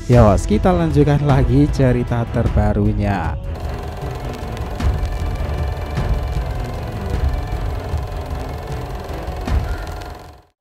Yos, kita lanjutkan lagi cerita terbarunya.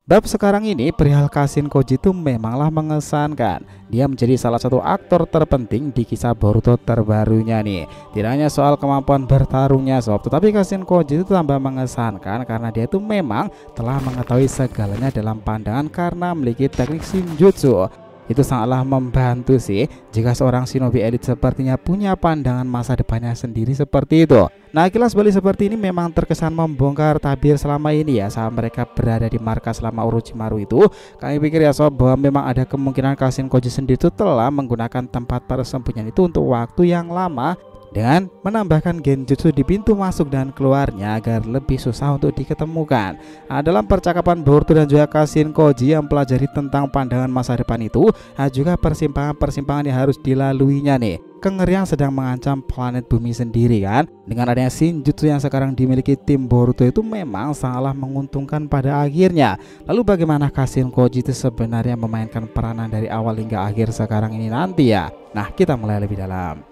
Bab sekarang ini perihal Kashin Koji itu memanglah mengesankan. Dia menjadi salah satu aktor terpenting di kisah Boruto terbarunya nih. Tidak hanya soal kemampuan bertarungnya sob, tetapi Kashin Koji itu tambah mengesankan karena dia itu memang telah mengetahui segalanya dalam pandangan karena memiliki teknik Shinjutsu. Itu sangatlah membantu sih jika seorang shinobi elit sepertinya punya pandangan masa depannya sendiri seperti itu. Nah, kilas balik seperti ini memang terkesan membongkar tabir selama ini ya saat mereka berada di markas selama Orochimaru itu. Kami pikir ya sob bahwa memang ada kemungkinan Kashin Koji sendiri itu telah menggunakan tempat persembunyian itu untuk waktu yang lama dengan menambahkan genjutsu di pintu masuk dan keluarnya agar lebih susah untuk diketemukan. Nah, dalam percakapan Boruto dan juga Kashin Koji yang pelajari tentang pandangan masa depan itu, juga persimpangan-persimpangan yang harus dilaluinya nih. Kengerian sedang mengancam planet bumi sendiri kan. Dengan adanya Shinjutsu yang sekarang dimiliki tim Boruto itu memang sangatlah menguntungkan pada akhirnya. Lalu bagaimana Kashin Koji itu sebenarnya memainkan peranan dari awal hingga akhir sekarang ini nanti ya? Nah, kita mulai lebih dalam.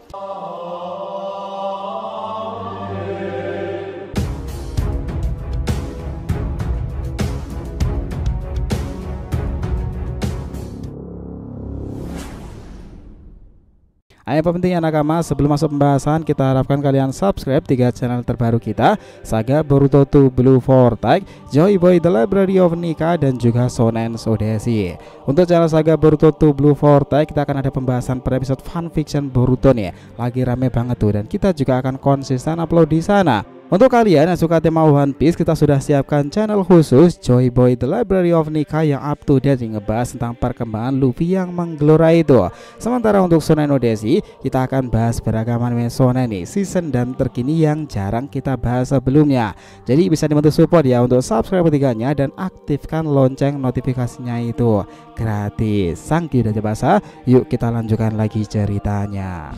Ayo pentingnya nakama, sebelum masuk pembahasan kita harapkan kalian subscribe 3 channel terbaru kita, Saga Boruto 2 Blue Vortex, Joy Boy The Library of Nika, dan juga Shonen Sodeshi. Untuk channel Saga Boruto 2 Blue Vortex kita akan ada pembahasan per episode fanfiction Boruto nih, lagi rame banget tuh, dan kita juga akan konsisten upload di sana. Untuk kalian yang suka tema One Piece, kita sudah siapkan channel khusus Joy Boy The Library of Nika yang up to date ngebahas tentang perkembangan Luffy yang menggelora itu. Sementara untuk Shonen Odeshi, kita akan bahas beragam anime shonen nih, season dan terkini yang jarang kita bahas sebelumnya. Jadi bisa dibantu support ya untuk subscribe ketiganya dan aktifkan lonceng notifikasinya itu gratis. Sangki udah jebasa, yuk kita lanjutkan lagi ceritanya.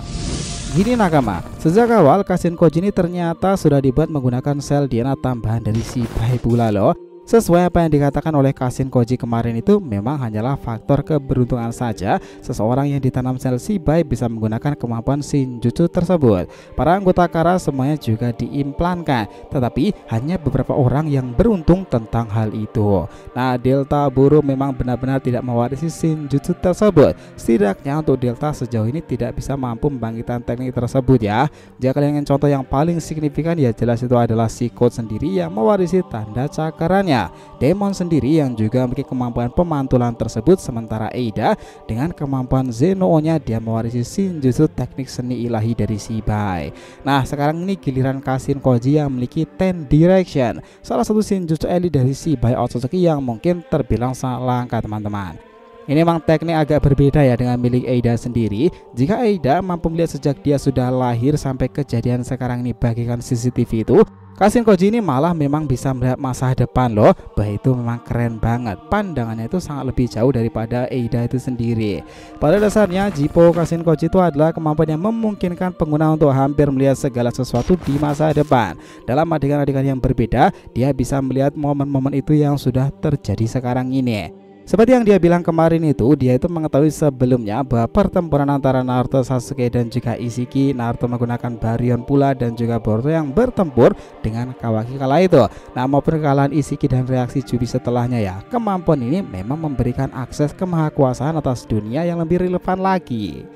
Gini nakama, sejak awal Kashin Koji ini ternyata sudah dibuat menggunakan sel DNA tambahan dari Shibai pula loh. Sesuai apa yang dikatakan oleh Kashin Koji kemarin itu memang hanyalah faktor keberuntungan saja seseorang yang ditanam sel Shibai bisa menggunakan kemampuan Shinjutsu tersebut. Para anggota Kara semuanya juga diimplankan, tetapi hanya beberapa orang yang beruntung tentang hal itu. Nah, Delta Buru memang benar-benar tidak mewarisi Shinjutsu tersebut. Setidaknya untuk Delta sejauh ini tidak bisa mampu membangkitkan teknik tersebut ya. Jika kalian ingin contoh yang paling signifikan ya jelas itu adalah si Code sendiri yang mewarisi tanda cakaranya. Demon sendiri yang juga memiliki kemampuan pemantulan tersebut, sementara Eida dengan kemampuan Zeno-nya dia mewarisi Shinjutsu teknik seni ilahi dari Shibai. Nah, sekarang ini giliran Kashin Koji yang memiliki Ten Direction, salah satu Shinjutsu elit dari Shibai Otsutsuki yang mungkin terbilang sangat langka teman-teman. Ini memang teknik agak berbeda ya dengan milik Eida sendiri. Jika Eida mampu melihat sejak dia sudah lahir sampai kejadian sekarang ini bagikan CCTV itu, Kashin Koji ini malah memang bisa melihat masa depan loh. Bah, itu memang keren banget. Pandangannya itu sangat lebih jauh daripada Eida itu sendiri. Pada dasarnya Jippo Kashin Koji itu adalah kemampuan yang memungkinkan pengguna untuk hampir melihat segala sesuatu di masa depan. Dalam adegan-adegan yang berbeda, dia bisa melihat momen-momen itu yang sudah terjadi sekarang ini. Seperti yang dia bilang kemarin itu, dia itu mengetahui sebelumnya bahwa pertempuran antara Naruto, Sasuke, dan juga Ishiki, Naruto menggunakan Baryon pula, dan juga Boruto yang bertempur dengan Kawaki kala itu. Nah, maupun kekalahan Ishiki dan reaksi Jubi setelahnya ya, kemampuan ini memang memberikan akses kemahakuasaan atas dunia yang lebih relevan lagi.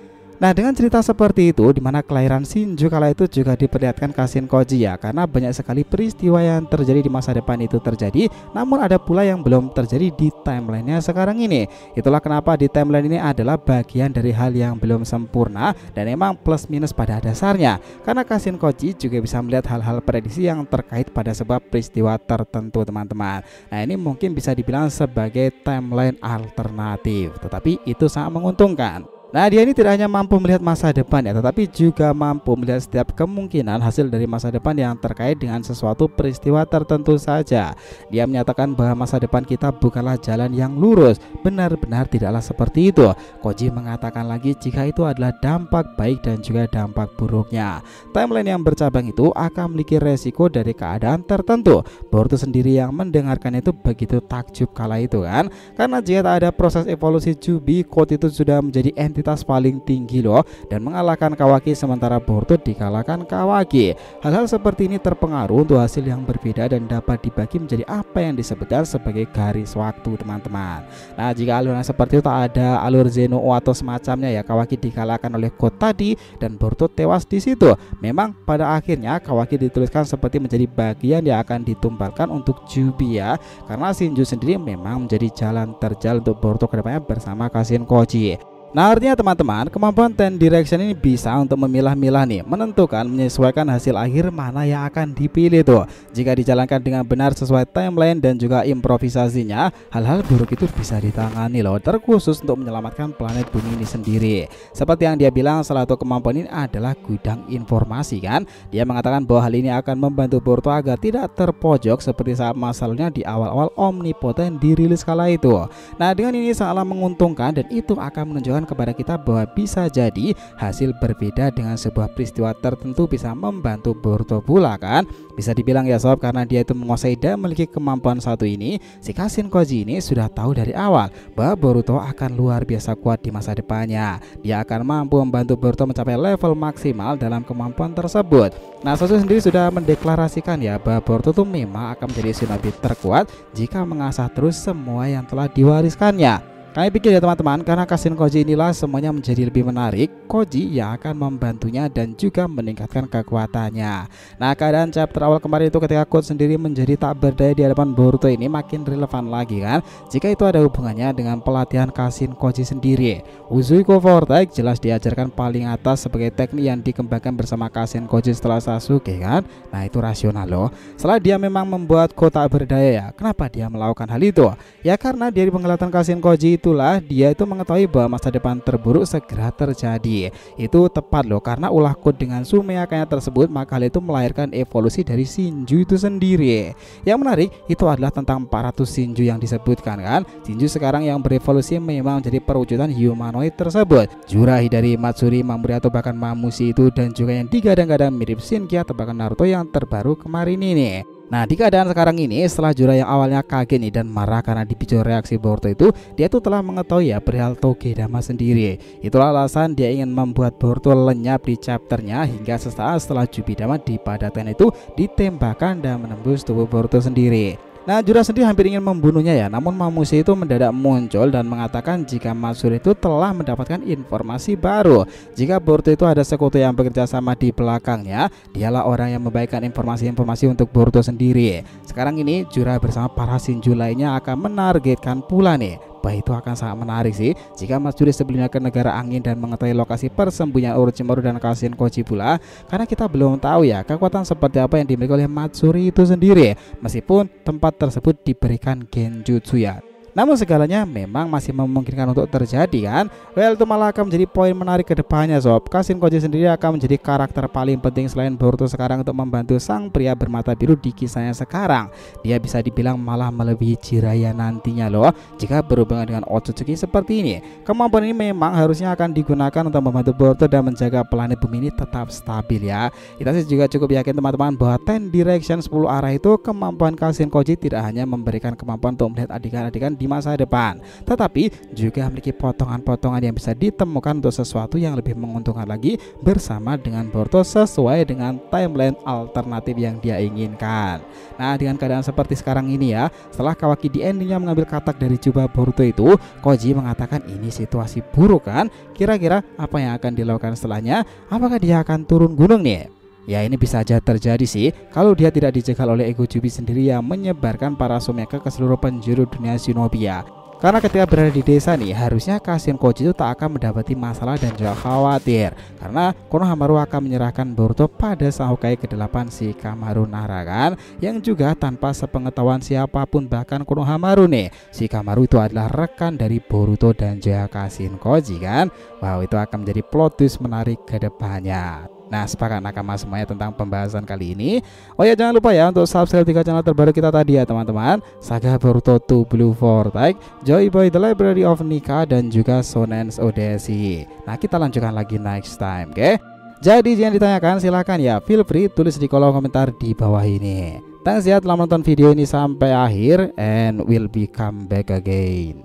Nah, dengan cerita seperti itu, dimana kelahiran Shinju kala itu juga diperlihatkan Kashin Koji ya, karena banyak sekali peristiwa yang terjadi di masa depan itu terjadi, namun ada pula yang belum terjadi di timelinenya sekarang ini. Itulah kenapa di timeline ini adalah bagian dari hal yang belum sempurna dan emang plus minus pada dasarnya, karena Kashin Koji juga bisa melihat hal-hal prediksi yang terkait pada sebab peristiwa tertentu teman-teman. Nah, ini mungkin bisa dibilang sebagai timeline alternatif, tetapi itu sangat menguntungkan. Nah, dia ini tidak hanya mampu melihat masa depan ya, tetapi juga mampu melihat setiap kemungkinan hasil dari masa depan yang terkait dengan sesuatu peristiwa tertentu saja. Dia menyatakan bahwa masa depan kita bukanlah jalan yang lurus, benar-benar tidaklah seperti itu. Koji mengatakan lagi jika itu adalah dampak baik dan juga dampak buruknya. Timeline yang bercabang itu akan memiliki resiko dari keadaan tertentu. Boruto sendiri yang mendengarkan itu begitu takjub kala itu kan, karena jika tak ada proses evolusi Jubi, Code itu sudah menjadi entitas kuantitas paling tinggi loh dan mengalahkan Kawaki, sementara Boruto dikalahkan Kawaki. Hal-hal seperti ini terpengaruh untuk hasil yang berbeda dan dapat dibagi menjadi apa yang disebutkan sebagai garis waktu, teman-teman. Nah, jika alur yang seperti itu tak ada alur Zeno atau semacamnya ya, Kawaki dikalahkan oleh God tadi dan Boruto tewas di situ. Memang pada akhirnya Kawaki dituliskan seperti menjadi bagian yang akan ditumbalkan untuk Jubi ya, karena Shinju sendiri memang menjadi jalan terjal untuk Boruto kedepannya bersama Kashin Koji. Nah, artinya teman-teman, kemampuan Ten Direction ini bisa untuk memilah-milah nih, menentukan, menyesuaikan hasil akhir mana yang akan dipilih tuh. Jika dijalankan dengan benar sesuai timeline dan juga improvisasinya, hal-hal buruk itu bisa ditangani loh, terkhusus untuk menyelamatkan planet bumi ini sendiri. Seperti yang dia bilang, salah satu kemampuan ini adalah gudang informasi kan. Dia mengatakan bahwa hal ini akan membantu Boruto agar tidak terpojok seperti saat masalahnya di awal-awal Omnipotent dirilis kala itu. Nah, dengan ini sangatlah menguntungkan dan itu akan menunjukkan kepada kita bahwa bisa jadi hasil berbeda dengan sebuah peristiwa tertentu bisa membantu Boruto pula kan. Bisa dibilang ya sob, karena dia itu menguasai dan memiliki kemampuan satu ini, si Kashin Koji ini sudah tahu dari awal bahwa Boruto akan luar biasa kuat di masa depannya. Dia akan mampu membantu Boruto mencapai level maksimal dalam kemampuan tersebut. Nah, Sasuke sendiri sudah mendeklarasikan ya bahwa Boruto tuh memang akan menjadi shinobi terkuat jika mengasah terus semua yang telah diwariskannya. Kami pikir ya teman-teman, karena Kashin Koji inilah semuanya menjadi lebih menarik. Koji yang akan membantunya dan juga meningkatkan kekuatannya. Nah, keadaan chapter awal kemarin itu ketika Code sendiri menjadi tak berdaya di hadapan Boruto ini makin relevan lagi kan, jika itu ada hubungannya dengan pelatihan Kashin Koji sendiri. Uzuiko Vortex jelas diajarkan paling atas sebagai teknik yang dikembangkan bersama Kashin Koji setelah Sasuke kan. Nah, itu rasional loh. Setelah dia memang membuat Code tak berdaya ya, kenapa dia melakukan hal itu? Ya karena dari penglihatan Kashin Koji itulah dia itu mengetahui bahwa masa depan terburuk segera terjadi. Itu tepat loh, karena ulah Code dengan Sumeakanya tersebut, maka hal itu melahirkan evolusi dari Shinju itu sendiri. Yang menarik itu adalah tentang 400 Shinju yang disebutkan kan. Shinju sekarang yang berevolusi memang menjadi perwujudan humanoid tersebut. Jura Hidari, Matsuri, Mamori atau bahkan Mamushi itu, dan juga yang digadang-gadang mirip Shinki atau bahkan Naruto yang terbaru kemarin ini. Nah, di keadaan sekarang ini, setelah Jura yang awalnya kaget nih dan marah karena dipicu reaksi Boruto itu, dia tuh telah mengetahui ya perihal Togedama sendiri. Itulah alasan dia ingin membuat Boruto lenyap di chapternya hingga sesaat setelah Jubidama di Padatan itu ditembakkan dan menembus tubuh Boruto sendiri. Nah, Jura sendiri hampir ingin membunuhnya ya, namun Mamushi itu mendadak muncul dan mengatakan jika Matsuri itu telah mendapatkan informasi baru. Jika Boruto itu ada sekutu yang bekerja sama di belakangnya, dialah orang yang membagikan informasi-informasi untuk Boruto sendiri. Sekarang ini Jura bersama para Shinju lainnya akan menargetkan pula nih. Bah, itu akan sangat menarik sih jika Matsuri sebelumnya ke negara angin dan mengetahui lokasi persembunyian Orochimaru dan Kashin Koji pula, karena kita belum tahu ya kekuatan seperti apa yang dimiliki oleh Matsuri itu sendiri, meskipun tempat tersebut diberikan genjutsu ya. Namun segalanya memang masih memungkinkan untuk terjadi kan. Well, itu malah akan menjadi poin menarik ke depannya sob. Kashin Koji sendiri akan menjadi karakter paling penting selain Boruto sekarang untuk membantu sang pria bermata biru di kisahnya sekarang. Dia bisa dibilang malah melebihi Jiraiya nantinya loh jika berhubungan dengan Otsutsuki seperti ini. Kemampuan ini memang harusnya akan digunakan untuk membantu Boruto dan menjaga planet bumi ini tetap stabil ya. Kita sih juga cukup yakin teman-teman bahwa Ten Direction 10 arah itu kemampuan Kashin Koji tidak hanya memberikan kemampuan untuk melihat adegan-adegan di masa depan, tetapi juga memiliki potongan-potongan yang bisa ditemukan untuk sesuatu yang lebih menguntungkan lagi bersama dengan Boruto sesuai dengan timeline alternatif yang dia inginkan. Nah, dengan keadaan seperti sekarang ini ya, setelah Kawaki di endingnya mengambil katak dari jubah Boruto itu, Koji mengatakan ini situasi buruk kan. Kira-kira apa yang akan dilakukan setelahnya? Apakah dia akan turun gunung nih? Ya, ini bisa saja terjadi sih kalau dia tidak dijegal oleh ego Jubi sendiri yang menyebarkan para Someka ke seluruh penjuru dunia shinobi ya. Karena ketika berada di desa nih, harusnya Kashin Koji itu tak akan mendapati masalah dan juga khawatir, karena Konohamaru akan menyerahkan Boruto pada sang Hokage ke-8 Shikamaru Nara kan, yang juga tanpa sepengetahuan siapapun bahkan Konohamaru nih. Shikamaru itu adalah rekan dari Boruto dan juga Kashin Koji kan. Wow, itu akan menjadi plot twist menarik ke depannya. Nah, sepakat nakama semuanya tentang pembahasan kali ini. Oh ya, jangan lupa ya untuk subscribe 3 channel terbaru kita tadi ya teman-teman. Saga Boruto to Blue Vortex, Joy Boy The Library of Nika, dan juga Shonen's Odyssey. Nah, kita lanjutkan lagi next time, oke? Jadi jangan ditanyakan, silahkan ya, feel free tulis di kolom komentar di bawah ini. Thanks ya telah menonton video ini sampai akhir, and we'll be come back again.